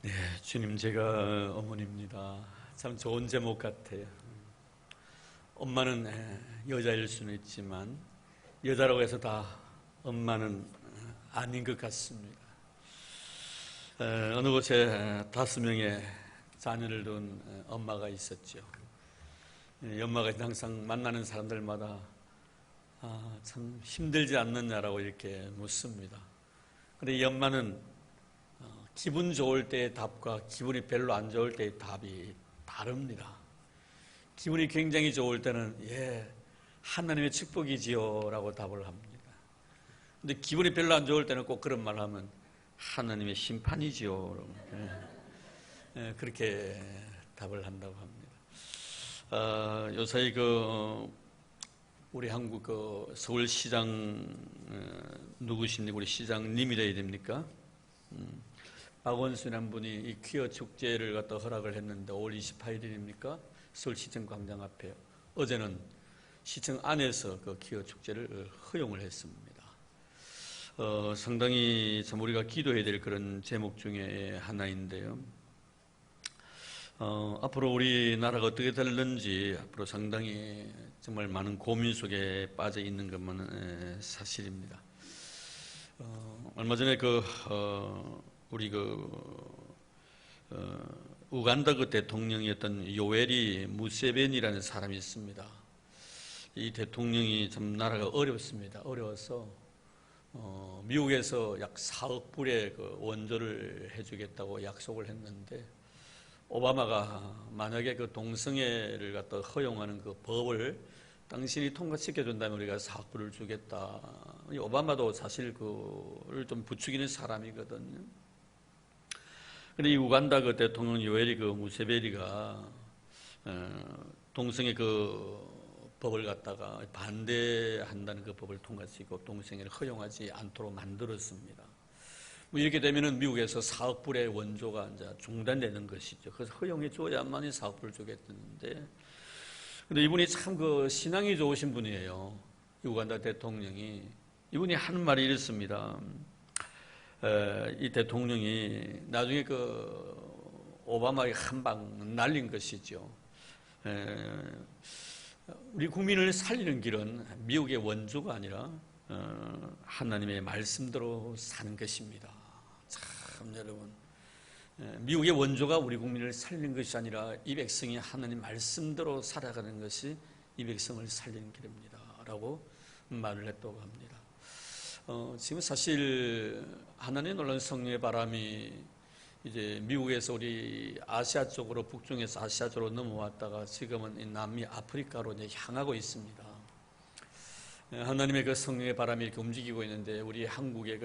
네, 주님, 제가 어머니입니다. 참 좋은 제목 같아요. 엄마는 여자일 수는 있지만 여자라고 해서 다 엄마는 아닌 것 같습니다. 어느 곳에 5명의 자녀를 둔 엄마가 있었죠. 엄마가 항상 만나는 사람들마다 참 힘들지 않느냐라고 이렇게 묻습니다. 그런데 이 엄마는 기분 좋을 때의 답과 기분이 별로 안 좋을 때의 답이 다릅니다. 기분이 굉장히 좋을 때는 하나님의 축복이지요 라고 답을 합니다. 근데 기분이 별로 안 좋을 때는 꼭 그런 말을 하면 하나님의 심판이지요. 그렇게 답을 한다고 합니다. 요사이 우리 한국 서울시장 누구십니까? 우리 시장님이래야 됩니까? 박원순이라는 분이 이 퀴어 축제를 갖다 허락을 했는데 5월 28일입니까? 서울시청 광장 앞에 어제는 시청 안에서 그 퀴어 축제를 허용을 했습니다. 상당히 참 우리가 기도해야 될 그런 제목 중에 하나인데요. 앞으로 우리나라가 어떻게 될는지 앞으로 상당히 정말 많은 고민 속에 빠져 있는 것만은 사실입니다. 얼마 전에 우리 우간다 대통령이었던 요웨리 무세베니라는 사람이 있습니다. 이 대통령이 참 나라가 어렵습니다. 어려워서 미국에서 약 4억 불의 원조를 해주겠다고 약속을 했는데 오바마가 만약에 동성애를 갖다 허용하는 그 법을 당신이 통과시켜준다면 우리가 4억 불을 주겠다. 오바마도 사실 그를 좀 부추기는 사람이거든요. 근데 이 우간다 대통령 요에리 무세베리가 동성애 법을 갖다가 반대한다는 그 법을 통과시키고 동성애를 허용하지 않도록 만들었습니다. 이렇게 되면은 미국에서 4억 불의 원조가 이제 중단되는 것이죠. 그래서 허용해 줘야만이 4억 불을 주겠다는데, 근데 이분이 참 신앙이 좋으신 분이에요. 우간다 대통령이. 이분이 하는 말이 이렇습니다. 이 대통령이 나중에 오바마의 한 방 날린 것이죠. 우리 국민을 살리는 길은 미국의 원조가 아니라 하나님의 말씀대로 사는 것입니다. 참 여러분, 미국의 원조가 우리 국민을 살리는 것이 아니라 이 백성이 하나님 말씀대로 살아가는 것이 이 백성을 살리는 길입니다 라고 말을 했다고 합니다. 지금 사실 하나님의 놀라운 성령의 바람이 이제 미국에서 우리 아시아 쪽으로, 북중에서 아시아 쪽으로 넘어왔다가 지금은 남미 아프리카로 이제 향하고 있습니다. 하나님의 성령의 바람이 이렇게 움직이고 있는데 우리 한국의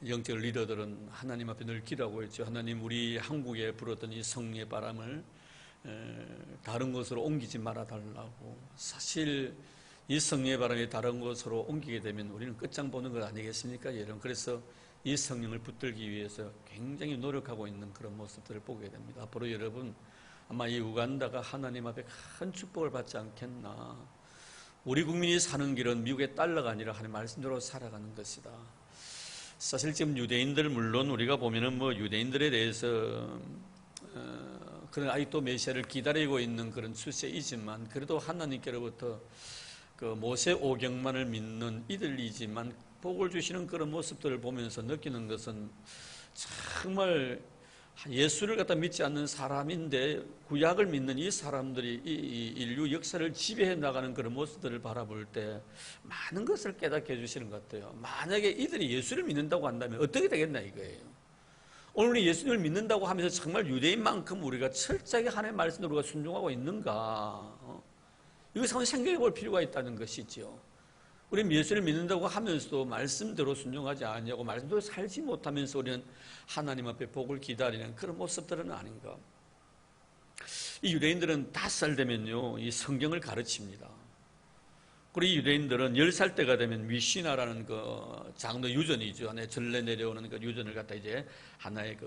영적 리더들은 하나님 앞에 늘 기도하고 있죠. 하나님, 우리 한국에 불었던 이 성령의 바람을 다른 곳으로 옮기지 말아 달라고. 사실 이 성령의 바람이 다른 곳으로 옮기게 되면 우리는 끝장 보는 것 아니겠습니까, 여러분? 그래서 이 성령을 붙들기 위해서 굉장히 노력하고 있는 그런 모습들을 보게 됩니다. 앞으로 여러분, 아마 이 우간다가 하나님 앞에 큰 축복을 받지 않겠나. 우리 국민이 사는 길은 미국의 달러가 아니라 하나님 말씀대로 살아가는 것이다. 사실 지금 유대인들, 물론 우리가 보면은 유대인들에 대해서 그런 아직도 메시아를 기다리고 있는 그런 추세이지만, 그래도 하나님께로부터 모세 오경만을 믿는 이들이지만 복을 주시는 그런 모습들을 보면서 느끼는 것은 정말 예수를 갖다 믿지 않는 사람인데 구약을 믿는 이 사람들이 이 인류 역사를 지배해 나가는 그런 모습들을 바라볼 때 많은 것을 깨닫게 해주시는 것 같아요. 만약에 이들이 예수를 믿는다고 한다면 어떻게 되겠나 이거예요. 오늘 우리 예수님을 믿는다고 하면서 정말 유대인만큼 우리가 철저하게 하나님의 말씀으로 우리가 순종하고 있는가? 이것을 한번 생각해 볼 필요가 있다는 것이죠. 우리는 예수를 믿는다고 하면서도 말씀대로 순종하지 않냐고, 말씀대로 살지 못하면서 우리는 하나님 앞에 복을 기다리는 그런 모습들은 아닌가. 이 유대인들은 5살 되면요, 이 성경을 가르칩니다. 그리고 이 유대인들은 10살 때가 되면 미시나라는 장로 유전이죠. 안에 전래 내려오는 유전을 갖다 이제 하나의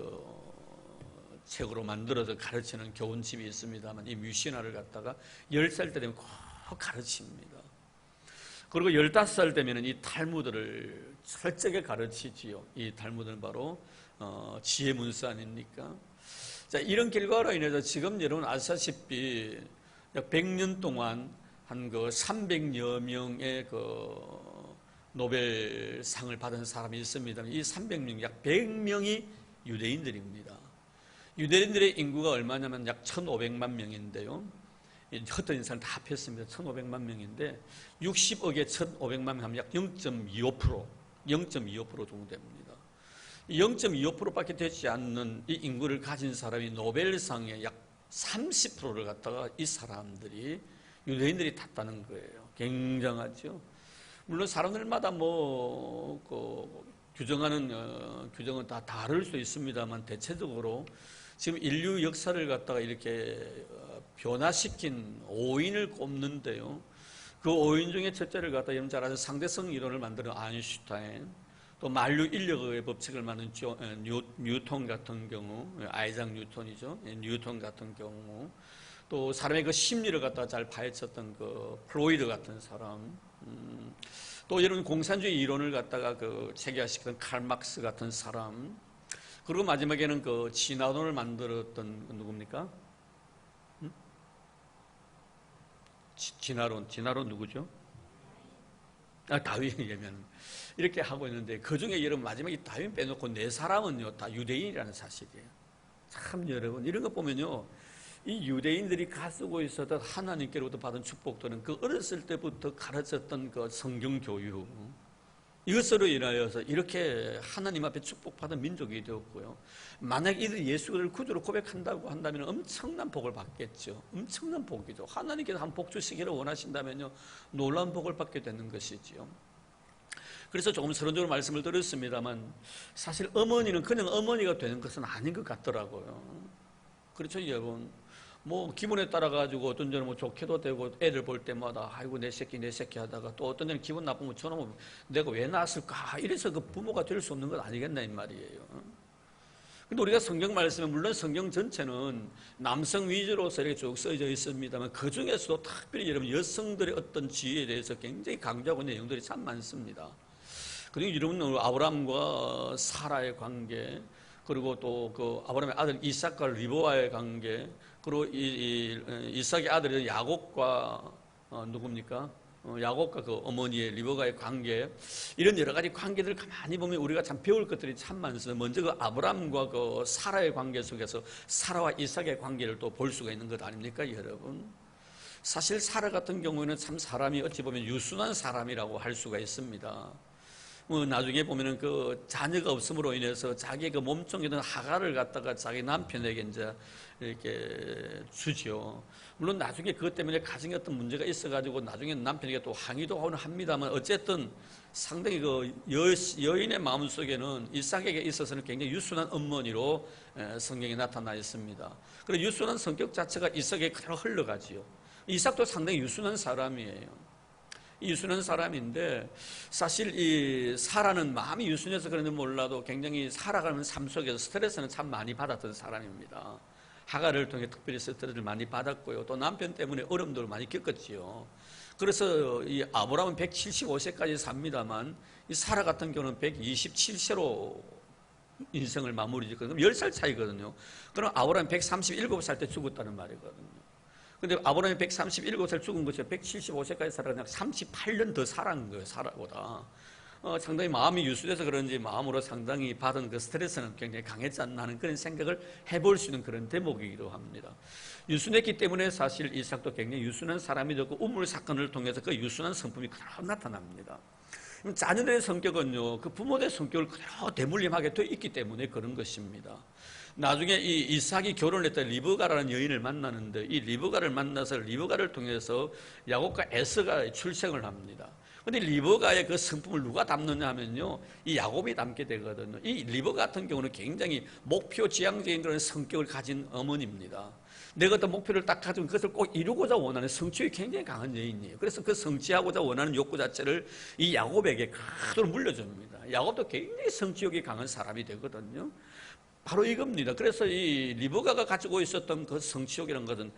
책으로 만들어서 가르치는 교훈집이 있습니다만, 이 미시나를 갖다가 10살 때 되면 꼭 가르칩니다. 그리고 15살 되면 이 탈무드를 철저하게 가르치지요. 이 탈무드는 바로 지혜 문서 아닙니까? 자, 이런 결과로 인해서 지금 여러분 아시다시피 약 100년 동안 한 그 300여 명의 그 노벨상을 받은 사람이 있습니다. 이 300명, 약 100명이 유대인들입니다. 유대인들의 인구가 얼마냐면 약 1,500만 명인데요. 흩어진 사람 다 합했습니다. 1,500만 명인데 60억에 1,500만 명 하면 약 0.25% 정도 됩니다. 0.25%밖에 되지 않는 이 인구를 가진 사람이 노벨상의 약 30%를 갖다가 이 사람들이 유대인들이 탔다는 거예요. 굉장하죠. 물론 사람들마다 규정은 다 다를 수 있습니다만 대체적으로 지금 인류 역사를 갖다가 이렇게 변화시킨 5인을 꼽는데요. 그 5인 중에 첫째를 갖다 여러분 잘 아시는 상대성 이론을 만드는 아인슈타인, 또 만류 인력의 법칙을 만든 뉴턴 같은 경우, 아이작 뉴턴이죠. 뉴턴 같은 경우, 또 사람의 그 심리를 갖다가 잘 파헤쳤던 그 프로이드 같은 사람, 또 여러분 공산주의 이론을 갖다가 그 체계화시켰던 칼 막스 같은 사람, 그리고 마지막에는 그 진화론을 만들었던 누굽니까? 진화론 누구죠? 다윈이면 이렇게 하고 있는데 그 중에 여러분 마지막에 다윈 빼놓고 네 사람은요 다 유대인이라는 사실이에요. 참 여러분 이런 거 보면요 이 유대인들이 가지고 있었던 하나님께로부터 받은 축복들은 그 어렸을 때부터 가르쳤던 그 성경 교육 이것으로 인하여서 이렇게 하나님 앞에 축복받은 민족이 되었고요. 만약 이들이 예수를 구주로 고백한다고 한다면 엄청난 복을 받겠죠. 엄청난 복이죠. 하나님께서 한 복 주시기를 원하신다면요. 놀라운 복을 받게 되는 것이지요. 그래서 조금 서론적으로 말씀을 드렸습니다만 사실 어머니는 그냥 어머니가 되는 것은 아닌 것 같더라고요. 그렇죠, 여러분. 기분에 따라 가지고 어떤 저는 좋게도 되고 애들 볼 때마다 아이고 내 새끼 하다가 또 어떤 저는 기분 나쁘면 저놈은 내가 왜 낳았을까 이래서 그 부모가 될 수 없는 건 아니겠나 이 말이에요. 근데 우리가 성경 말씀에 물론 성경 전체는 남성 위주로서 이렇게 쭉 써져 있습니다만 그 중에서도 특별히 여러분 여성들의 어떤 지위에 대해서 굉장히 강조하고 있는 내용들이 참 많습니다. 그리고 여러분 아브라함과 사라의 관계, 그리고 또 그 아브라함의 아들 이삭과 리브와의 관계, 그리고 이삭의 아들인 야곱과 누굽니까? 야곱과 그 어머니의 리브가의 관계, 이런 여러 가지 관계들을 가만히 보면 우리가 참 배울 것들이 참 많습니다. 먼저 그 아브라함과 그 사라의 관계 속에서 사라와 이삭의 관계를 또 볼 수가 있는 것 아닙니까, 여러분? 사실 사라 같은 경우에는 참 사람이 어찌 보면 유순한 사람이라고 할 수가 있습니다. 나중에 보면은 그 자녀가 없음으로 인해서 자기 그 몸종이던 하가를 갖다가 자기 남편에게 이제 이렇게 주죠. 물론 나중에 그것 때문에 가정에 어떤 문제가 있어가지고 나중에 남편에게 또 항의도 하고는 합니다만 어쨌든 상당히 그 여인의 마음 속에는 이삭에게 있어서는 굉장히 유순한 어머니로 성경에 나타나 있습니다. 그리고 유순한 성격 자체가 이삭에게 그대로 흘러가지요. 이삭도 상당히 유순한 사람이에요. 유순한 사람인데 사실 이 사라는 마음이 유순해서 그런지 몰라도 굉장히 살아가는 삶 속에서 스트레스는 참 많이 받았던 사람입니다. 하가를 통해 특별히 스트레스를 많이 받았고요. 또 남편 때문에 어려움들을 많이 겪었지요. 그래서 이 아브라함은 175세까지 삽니다만 이 사라 같은 경우는 127세로 인생을 마무리 짓거든요. 10살 차이거든요. 그럼 아브라함이 137살 때 죽었다는 말이거든요. 근데 아브라함이 137살 죽은 것이 175세까지 살아가 38년 더 살아간 거예요, 사라보다. 상당히 마음이 유순해서 그런지 마음으로 상당히 받은 그 스트레스는 굉장히 강했지 않나 하는 그런 생각을 해볼 수 있는 그런 대목이기도 합니다. 유순했기 때문에 사실 이삭도 굉장히 유순한 사람이 되고 우물 사건을 통해서 그 유순한 성품이 그대로 나타납니다. 자녀들의 성격은요, 그 부모의 성격을 그대로 대물림하게 되어 있기 때문에 그런 것입니다. 나중에 이 이삭이 결혼을 했던 리브가라는 여인을 만나는데 이 리브가를 만나서 리브가를 통해서 야곱과 에서가 출생을 합니다. 근데 리브가의 그 성품을 누가 담느냐 하면요, 이 야곱이 담게 되거든요. 이 리브가 같은 경우는 굉장히 목표 지향적인 그런 성격을 가진 어머니입니다. 내가 어떤 목표를 딱 가지고 그것을 꼭 이루고자 원하는 성취욕이 굉장히 강한 여인이에요. 그래서 그 성취하고자 원하는 욕구 자체를 이 야곱에게 그대로 물려줍니다. 야곱도 굉장히 성취욕이 강한 사람이 되거든요. 바로 이겁니다. 그래서 이 리브가가 가지고 있었던 그 성취욕이라는 것은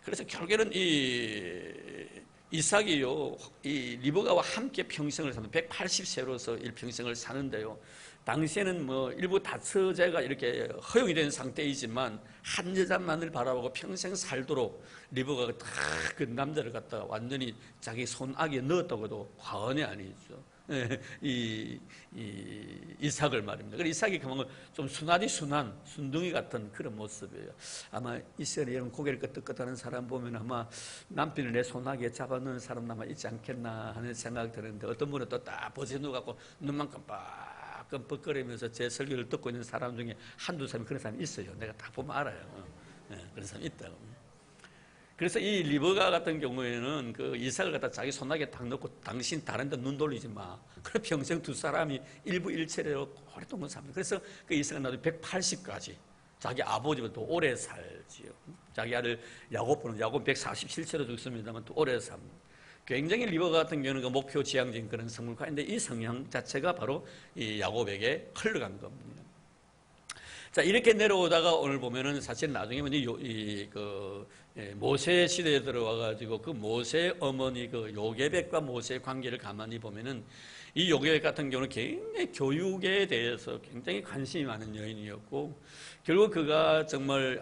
그래서 결국에는 이 이삭이요, 이 리브가와 함께 평생을 사는 180세로서 일평생을 사는데요. 당시에는 뭐 일부 다처제가 이렇게 허용이 된 상태이지만 한 여자만을 바라보고 평생 살도록 리브가가 다 그 남자를 갖다가 완전히 자기 손아귀에 넣었다고도 과언이 아니죠. 이삭을 말입니다. 그래서 이삭이 그만큼 좀 순한 순둥이 같은 그런 모습이에요. 아마 이스라엘에 이런 고개를 끄덕끄덕하는 사람 보면 아마 남편을 내 손아귀에 잡아넣은 사람 아마 있지 않겠나 하는 생각이 드는데, 어떤 분은 또 딱 벗어 누워갖고 눈만 깜빡깜빡거리면서 제 설교를 듣고 있는 사람 중에 한두 사람이 그런 사람이 있어요. 내가 딱 보면 알아요. 그런 사람이 있다고. 그래서 이 리브가 같은 경우에는 그 이삭을 갖다 자기 손아귀에 딱 넣고 당신 다른 데 눈 돌리지 마. 그래 평생 두 사람이 일부일체로 오랫동안 삽니다. 그래서 그 이삭은 나도 180까지 자기 아버지보다 더 오래 살지요. 자기 아들 야곱은 147세로 죽습니다만 또 오래 삽니다. 굉장히 리브가 같은 경우는 그 목표 지향적인 그런 성물가인데 이 성향 자체가 바로 이 야곱에게 흘러간 겁니다. 자, 이렇게 내려오다가 오늘 보면은 사실 나중에 모세 시대에 들어와가지고 그 모세 어머니 그 요게벳과 모세의 관계를 가만히 보면은 이 요게벳 같은 경우는 굉장히 교육에 대해서 굉장히 관심이 많은 여인이었고, 결국 그가 정말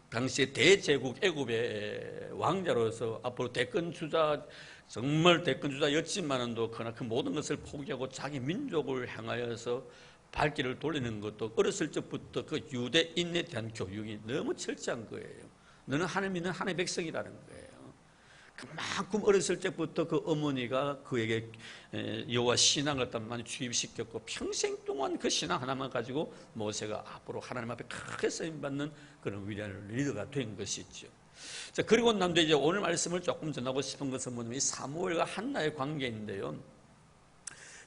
당시에 대제국 애굽의 왕자로서 앞으로 대권주자, 정말 대권주자였지만은도 그러나 그 모든 것을 포기하고 자기 민족을 향하여서 발길을 돌리는 것도 어렸을 적부터 그 유대인에 대한 교육이 너무 철저한 거예요. 너는 하나님 믿는 하나님의 백성이라는 거예요. 그만큼 어렸을 적부터 그 어머니가 그에게 여호와 신앙을 많이 주입시켰고, 평생 동안 그 신앙 하나만 가지고 모세가 앞으로 하나님 앞에 크게 쓰임받는 그런 위대한 리더가 된 것이죠. 자, 그리고 남도 이제 오늘 말씀을 조금 전하고 싶은 것은 뭐냐면 이 사무엘과 한나의 관계인데요.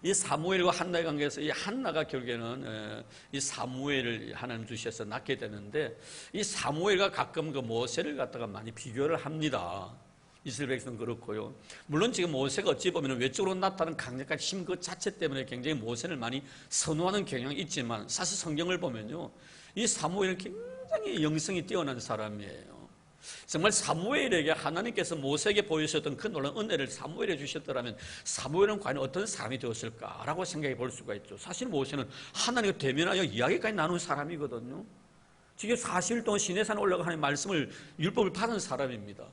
이 사무엘과 한나의 관계에서 이 한나가 결국에는 이 사무엘을 하나님 주셔서 낳게 되는데, 이 사무엘과 가끔 그 모세를 갖다가 많이 비교를 합니다. 이스라엘 백성은 그렇고요. 물론 지금 모세가 어찌 보면 외적으로 나타나는 강력한 힘 그 자체 때문에 굉장히 모세를 많이 선호하는 경향이 있지만, 사실 성경을 보면요, 이 사무엘은 굉장히 영성이 뛰어난 사람이에요. 정말 사무엘에게 하나님께서 모세에게 보이셨던 그 놀라운 은혜를 사무엘에 주셨더라면 사무엘은 과연 어떤 사람이 되었을까라고 생각해 볼 수가 있죠. 사실 모세는 하나님과 대면하여 이야기까지 나눈 사람이거든요. 지금 40일 동안 시내산에 올라가 하나님의 말씀을, 율법을 받은 사람입니다.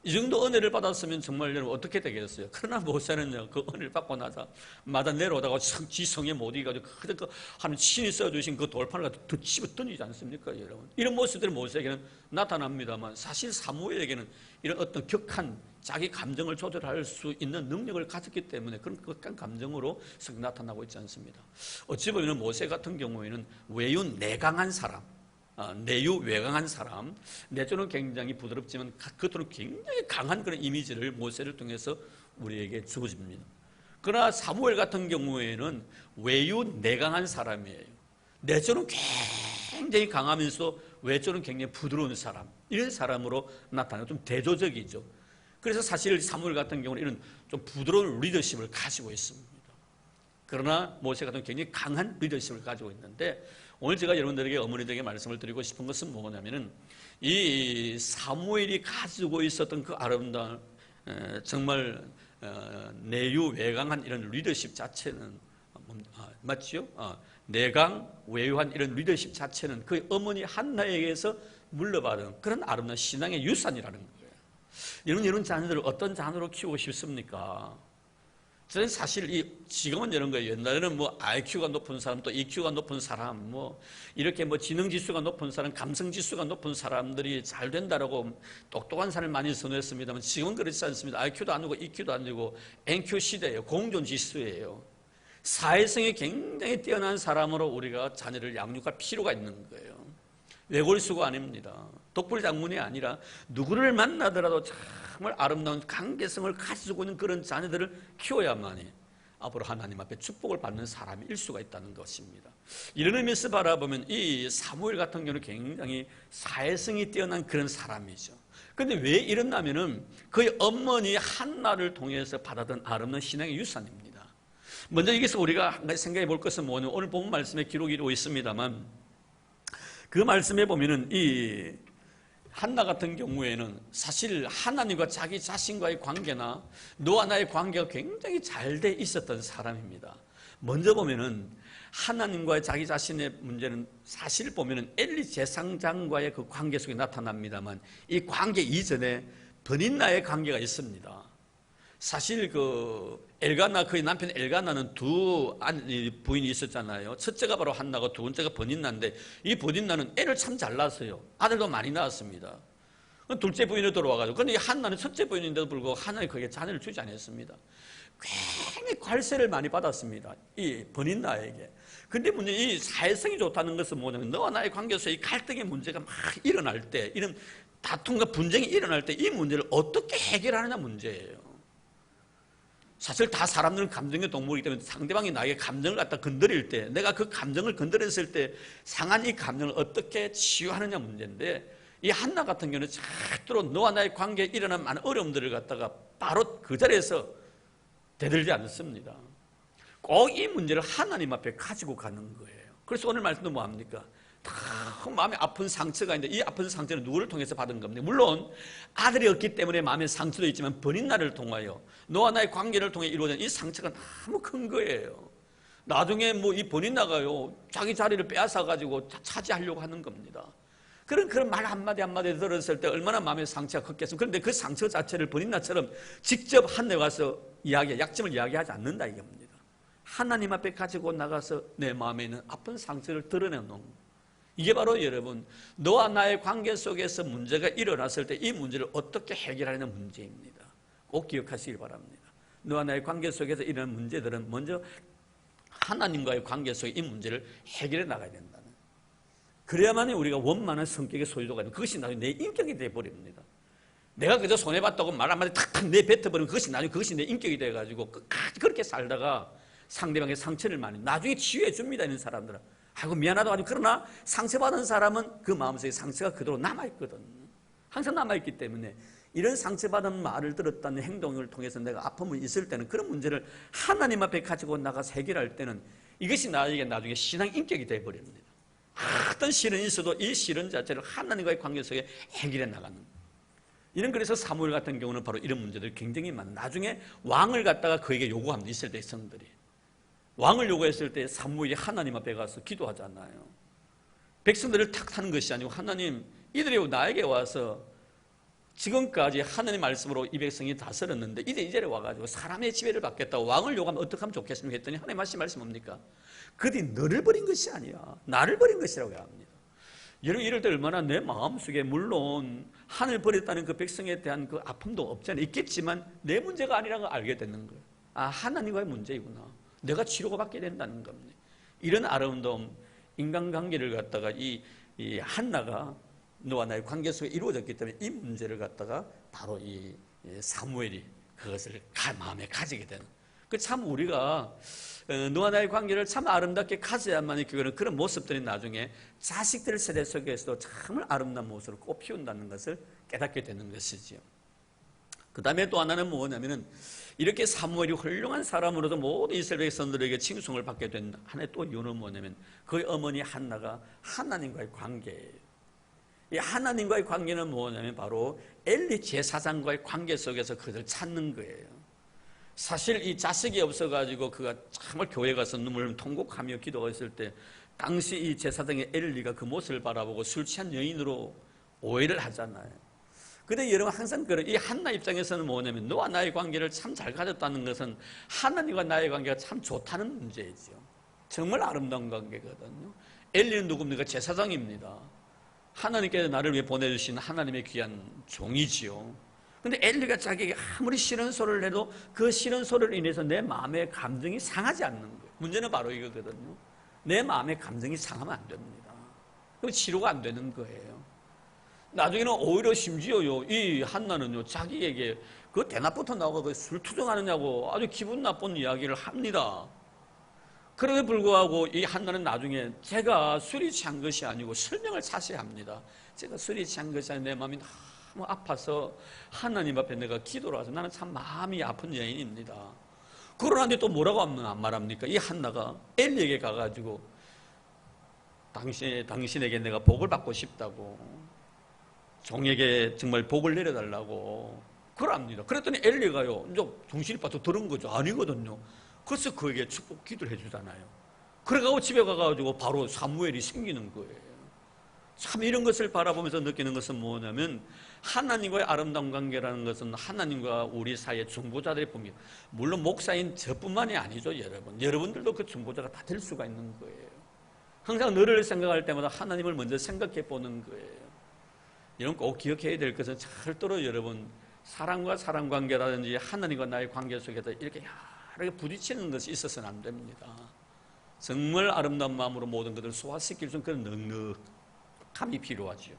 이 정도 은혜를 받았으면 정말 여러분 어떻게 되겠어요? 그러나 모세는요, 그 은혜를 받고 나자마자 내려오다가 지성에 못 이겨가지고 그 하나님 친히 써주신 그 돌판을 갖다 더 집어 던지지 않습니까, 여러분? 이런 모습들이 모세에게는 나타납니다만, 사실 사무엘에게는 이런 어떤 격한 자기 감정을 조절할 수 있는 능력을 가졌기 때문에 그런 격한 감정으로 나타나고 있지 않습니다. 어찌 보면 모세 같은 경우에는 외윤 내강한 사람, 내유 외강한 사람, 내조는 굉장히 부드럽지만 겉으로 굉장히 강한 그런 이미지를 모세를 통해서 우리에게 주어집니다. 그러나 사무엘 같은 경우에는 외유 내강한 사람이에요. 내조는 굉장히 강하면서 외조는 굉장히 부드러운 사람, 이런 사람으로 나타나요. 좀 대조적이죠. 그래서 사실 사무엘 같은 경우는 이런 좀 부드러운 리더십을 가지고 있습니다. 그러나 모세 같은 경우는 굉장히 강한 리더십을 가지고 있는데, 오늘 제가 여러분들에게 어머니들에게 말씀을 드리고 싶은 것은 뭐냐면은 이 사무엘이 가지고 있었던 그 아름다운 정말 내유외강한 이런 리더십 자체는 맞죠? 내강 외유한 이런 리더십 자체는 그 어머니 한나에게서 물려받은 그런 아름다운 신앙의 유산이라는 거예요. 여러분, 이런 자녀들을 어떤 자녀로 키우고 싶습니까? 저는 사실 지금은 이런 거예요. 옛날에는 뭐 IQ가 높은 사람, 또 EQ가 높은 사람, 뭐 이렇게 뭐 지능 지수가 높은 사람, 감성 지수가 높은 사람들이 잘 된다라고 똑똑한 사람을 많이 선호했습니다만, 지금은 그렇지 않습니다. IQ도 아니고 EQ도 아니고 NQ 시대예요. 공존 지수예요. 사회성이 굉장히 뛰어난 사람으로 우리가 자녀를 양육할 필요가 있는 거예요. 외골수가 아닙니다. 독불장군이 아니라 누구를 만나더라도 정말 아름다운 관계성을 가지고 있는 그런 자녀들을 키워야만이 앞으로 하나님 앞에 축복을 받는 사람일 수가 있다는 것입니다. 이런 의미에서 바라보면 이 사무엘 같은 경우는 굉장히 사회성이 뛰어난 그런 사람이죠. 그런데 왜 이러냐면은 그의 어머니 한나를 통해서 받았던 아름다운 신앙의 유산입니다. 먼저 여기서 우리가 한 가지 생각해 볼 것은 뭐냐면, 오늘 본 말씀에 기록이 되어 있습니다만, 그 말씀에 보면은 이 한나 같은 경우에는 사실 하나님과 자기 자신과의 관계나 너와 나의 관계가 굉장히 잘 돼 있었던 사람입니다. 먼저 보면은 하나님과의 자기 자신의 문제는 사실 보면은 엘리 제사장과의 그 관계 속에 나타납니다만 이 관계 이전에 버닌나의 관계가 있습니다. 사실 그 엘가나, 그의 남편 엘가나는 두 부인이 있었잖아요. 첫째가 바로 한나고 두 번째가 버닌나인데 이 버닌나는 애를 참 잘 낳았어요. 아들도 많이 낳았습니다. 둘째 부인으로 돌아와가지고, 그런데 이 한나는 첫째 부인인데도 불구하고 하나님 그에게 자녀를 주지 않았습니다. 굉장히 괄세를 많이 받았습니다. 이 버닌나에게. 근데 문제, 이 사회성이 좋다는 것은 뭐냐면 너와 나의 관계에서 이 갈등의 문제가 막 일어날 때, 이런 다툼과 분쟁이 일어날 때 이 문제를 어떻게 해결하느냐 문제예요. 사실 다 사람들은 감정의 동물이기 때문에 상대방이 나에게 감정을 갖다 건드릴 때, 내가 그 감정을 건드렸을 때 상한 이 감정을 어떻게 치유하느냐 문제인데, 이 한나 같은 경우는 절대로 너와 나의 관계에 일어난 많은 어려움들을 갖다가 바로 그 자리에서 대들지 않습니다. 꼭 이 문제를 하나님 앞에 가지고 가는 거예요. 그래서 오늘 말씀도 뭐합니까? 다 마음에 아픈 상처가 있는데 이 아픈 상처는 누구를 통해서 받은 겁니까? 물론 아들이 없기 때문에 마음에 상처도 있지만 버닌나를 통하여 너와 나의 관계를 통해 이루어진 이 상처가 너무 큰 거예요. 나중에 뭐 이 버닌나가요 자기 자리를 빼앗아 가지고 차지하려고 하는 겁니다. 그런 말 한마디 들었을 때 얼마나 마음의 상처가 컸겠습니까? 그런데 그 상처 자체를 버닌나처럼 직접 한내 와서 약점을 이야기하지 않는다 이겁니다. 하나님 앞에 가지고 나가서 내 마음에 있는 아픈 상처를 드러내놓는 거예요. 이게 바로 여러분, 너와 나의 관계 속에서 문제가 일어났을 때 이 문제를 어떻게 해결하는 문제입니다. 꼭 기억하시길 바랍니다. 너와 나의 관계 속에서 일어나는 문제들은 먼저 하나님과의 관계 속에 이 문제를 해결해 나가야 된다는, 그래야만이 우리가 원만한 성격의 소유도가 되는, 그것이 나중에 내 인격이 되어버립니다. 내가 그저 손해봤다고 말 한마디 탁탁 내뱉어버리면 그것이 나중에 그것이 내 인격이 돼가지고 끝까지 그렇게 살다가 상대방의 상처를 많이 나중에 치유해 줍니다. 이런 사람들은 아이고 미안하다고 하죠. 그러나 상처받은 사람은 그 마음속에 상처가 그대로 남아있거든요. 항상 남아있기 때문에 이런 상처받은 말을 들었다는 행동을 통해서 내가 아픔이 있을 때는 그런 문제를 하나님 앞에 가지고 나가서 해결할 때는 이것이 나에게 나중에 신앙 인격이 되어버립니다. 어떤 시련이 있어도 이 시련 자체를 하나님과의 관계 속에 해결해 나가는, 이런, 그래서 사무엘 같은 경우는 바로 이런 문제들이 굉장히 많아요. 나중에 왕을 갖다가 그에게 요구합니다. 이스라엘 백성들이 왕을 요구했을 때 사무엘이 하나님 앞에 가서 기도하잖아요. 백성들을 탓하는 것이 아니고, 하나님 이들이 나에게 와서 지금까지 하나님 말씀으로 이 백성이 다스렸는데 이제 이 자리에 와가지고 사람의 지배를 받겠다고 왕을 요구하면 어떻게 하면 좋겠습니까? 했더니 하나님 하신 말씀 뭡니까? 그들이 너를 버린 것이 아니야, 나를 버린 것이라고 합니다. 여러분, 이럴 때 얼마나 내 마음속에, 물론 하늘 버렸다는 그 백성에 대한 그 아픔도 없잖아요. 있겠지만 내 문제가 아니라는 걸 알게 되는 거예요. 아, 하나님과의 문제이구나, 내가 치료가 받게 된다는 겁니다. 이런 아름다움, 인간관계를 갖다가 이 한나가 너와 나의 관계 속에 이루어졌기 때문에 이 문제를 갖다가 바로 이 사무엘이 그것을 마음에 가지게 되는, 그 참 우리가 너와 나의 관계를 참 아름답게 가져야만이 그런 모습들이 나중에 자식들 세대 속에서도 정말 아름다운 모습으로 꽃피운다는 것을 깨닫게 되는 것이지요. 그 다음에 또 하나는 뭐냐면은, 이렇게 사무엘이 훌륭한 사람으로서 모든 이스라엘 백성들에게 칭송을 받게 된 하나의 또 이유는 뭐냐면, 그의 어머니 한나가 하나님과의 관계예요. 이 하나님과의 관계는 뭐냐면 바로 엘리 제사장과의 관계 속에서 그것을 찾는 거예요. 사실 이 자식이 없어가지고 그가 정말 교회 가서 눈물을 통곡하며 기도했을 때, 당시 이 제사장의 엘리가 그 모습을 바라보고 술 취한 여인으로 오해를 하잖아요. 근데 여러분, 항상 이 한나 입장에서는 뭐냐면, 너와 나의 관계를 참 잘 가졌다는 것은 하나님과 나의 관계가 참 좋다는 문제이죠. 정말 아름다운 관계거든요. 엘리는 누굽니까? 제사장입니다. 하나님께서 나를 위해 보내주신 하나님의 귀한 종이지요. 근데 엘리가 자기에게 아무리 싫은 소리를 해도 그 싫은 소리를 인해서 내 마음의 감정이 상하지 않는 거예요. 문제는 바로 이거거든요. 내 마음의 감정이 상하면 안 됩니다. 그럼 치료가 안 되는 거예요. 나중에는 오히려 심지어요, 이 한나는요, 자기에게 그 대낮부터 나오고 술 투정하느냐고 아주 기분 나쁜 이야기를 합니다. 그럼에도 불구하고 이 한나는 나중에 제가 술이 취한 것이 아니고 설명을 자세히 합니다. 제가 술이 취한 것이 아니고 내 마음이 너무 아파서 하나님 앞에 내가 기도를 해서 나는 참 마음이 아픈 여인입니다. 그러는데 또 뭐라고 말합니까? 이 한나가 엘리에게 가가지고 당신에게 내가 복을 받고 싶다고, 종에게 정말 복을 내려달라고 그럽니다. 그랬더니 엘리가요, 이제 정신이 빠져 들은 거죠. 아니거든요. 그래서 그에게 축복 기도를 해주잖아요. 그래가지고 집에 가가지고 바로 사무엘이 생기는 거예요. 참 이런 것을 바라보면서 느끼는 것은 뭐냐면 하나님과의 아름다운 관계라는 것은 하나님과 우리 사이의 중보자들의 분입니다. 물론 목사인 저뿐만이 아니죠, 여러분. 여러분들도 그 중보자가 다 될 수가 있는 거예요. 항상 너를 생각할 때마다 하나님을 먼저 생각해 보는 거예요. 이런 꼭 기억해야 될 것은 절대로 여러분 사랑과 사랑 관계라든지 하나님과 나의 관계 속에서 이렇게 여러 부딪히는 것이 있어서는 안 됩니다. 정말 아름다운 마음으로 모든 것을 소화시킬 수 있는 그런 넉넉함이 필요하죠.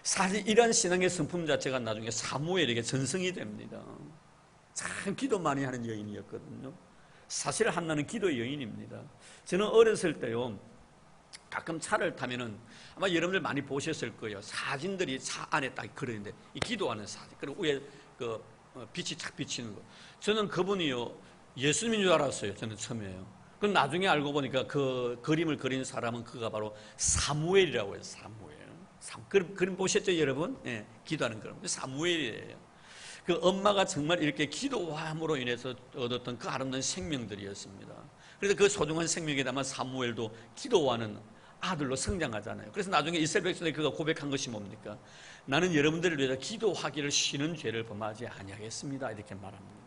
사실 이러한 신앙의 성품 자체가 나중에 사무엘에게 전승이 됩니다. 참 기도 많이 하는 여인이었거든요. 사실 한나는 기도의 여인입니다. 저는 어렸을 때요, 가끔 차를 타면은 아마 여러분들 많이 보셨을 거예요. 사진들이 차 안에 딱 그러는데 이 기도하는 사진, 그리고 위에 그 빛이 착 비치는 거. 저는 그분이요 예수님인 줄 알았어요. 저는 처음에요. 그럼 나중에 알고 보니까 그 그림을 그린 사람은 그가 바로 사무엘이라고 해요. 사무엘. 그림 보셨죠, 여러분? 예, 기도하는 그림. 사무엘이에요. 그 엄마가 정말 이렇게 기도함으로 인해서 얻었던 그 아름다운 생명들이었습니다. 그래서 그 소중한 생명에 담아 사무엘도 기도하는 아들로 성장하잖아요. 그래서 나중에 이스라엘 백성들이 그가 고백한 것이 뭡니까? 나는 여러분들을 위해서 기도하기를 쉬는 죄를 범하지 아니하겠습니다. 이렇게 말합니다.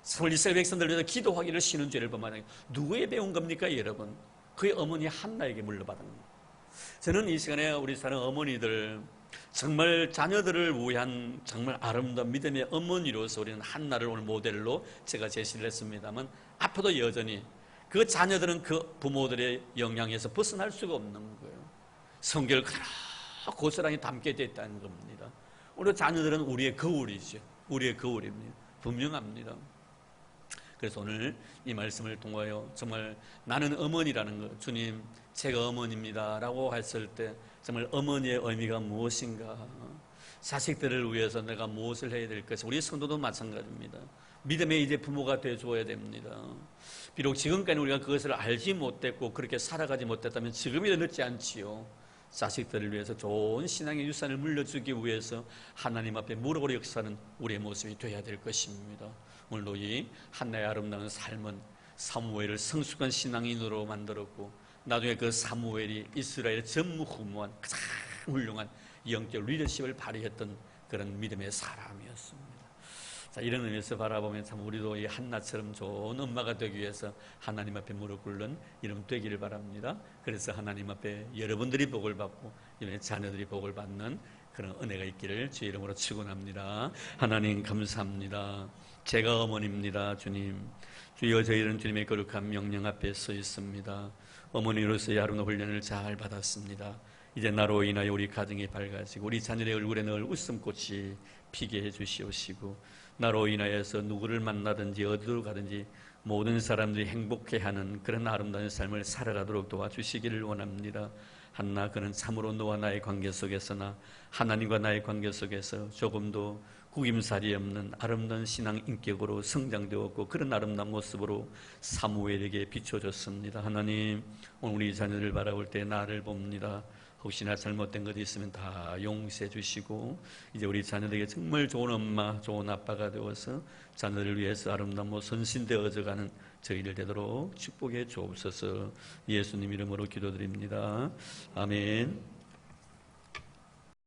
서울 이스라엘 백성들을 위해서 기도하기를 쉬는 죄를 범하지 아니하겠습니다. 누구에 배운 겁니까, 여러분? 그의 어머니 한나에게 물려받은 겁니다. 저는 이 시간에 우리 사는 어머니들, 정말 자녀들을 위한 정말 아름다운 믿음의 어머니로서 우리는 한나를 오늘 모델로 제가 제시를 했습니다만, 앞으로도 여전히 그 자녀들은 그 부모들의 영향에서 벗어날 수가 없는 거예요. 성경을 그대로 고스란히 담게 되어 있다는 겁니다. 오늘 자녀들은 우리의 거울이죠. 우리의 거울입니다. 분명합니다. 그래서 오늘 이 말씀을 통하여 정말 나는 어머니라는 것, 주님 제가 어머니입니다 라고 했을 때 정말 어머니의 의미가 무엇인가, 자식들을 위해서 내가 무엇을 해야 될 것인가. 우리 성도도 마찬가지입니다. 믿음의 이제 부모가 되어줘야 됩니다. 비록 지금까지 우리가 그것을 알지 못했고 그렇게 살아가지 못했다면 지금이라도 늦지 않지요. 자식들을 위해서 좋은 신앙의 유산을 물려주기 위해서 하나님 앞에 무릎으로 역사하는 우리의 모습이 되어야 될 것입니다. 오늘도 이 한나의 아름다운 삶은 사무엘을 성숙한 신앙인으로 만들었고, 나중에 그 사무엘이 이스라엘의 전무후무한 가장 훌륭한 영적 리더십을 발휘했던 그런 믿음의 사람이었습니다. 자, 이런 의미에서 바라보면 참 우리도 이 한나처럼 좋은 엄마가 되기 위해서 하나님 앞에 무릎 꿇는 이름 되기를 바랍니다. 그래서 하나님 앞에 여러분들이 복을 받고 이번에 자녀들이 복을 받는 그런 은혜가 있기를 주의 이름으로 축원합니다. 하나님 감사합니다. 제가 어머니입니다. 주님, 주여 저희는 주님의 거룩한 명령 앞에 서 있습니다. 어머니로서의 아름다운 훈련을 잘 받았습니다. 이제 나로 인하여 우리 가정이 밝아지고 우리 자녀의 얼굴에 늘 웃음꽃이 피게 해주시옵시고, 나로 인하여서 누구를 만나든지 어디로 가든지 모든 사람들이 행복해하는 그런 아름다운 삶을 살아가도록 도와주시기를 원합니다. 한나, 그는 참으로 너와 나의 관계 속에서나 하나님과 나의 관계 속에서 조금도 구김살이 없는 아름다운 신앙 인격으로 성장되었고, 그런 아름다운 모습으로 사무엘에게 비춰졌습니다. 하나님, 오늘 우리 자녀를 바라볼 때 나를 봅니다. 혹시나 잘못된 것이 있으면 다 용서해 주시고, 이제 우리 자녀들에게 정말 좋은 엄마, 좋은 아빠가 되어서 자녀들을 위해서 아름다운 선신되어져가는 저희들 되도록 축복해 주옵소서. 예수님 이름으로 기도드립니다. 아멘.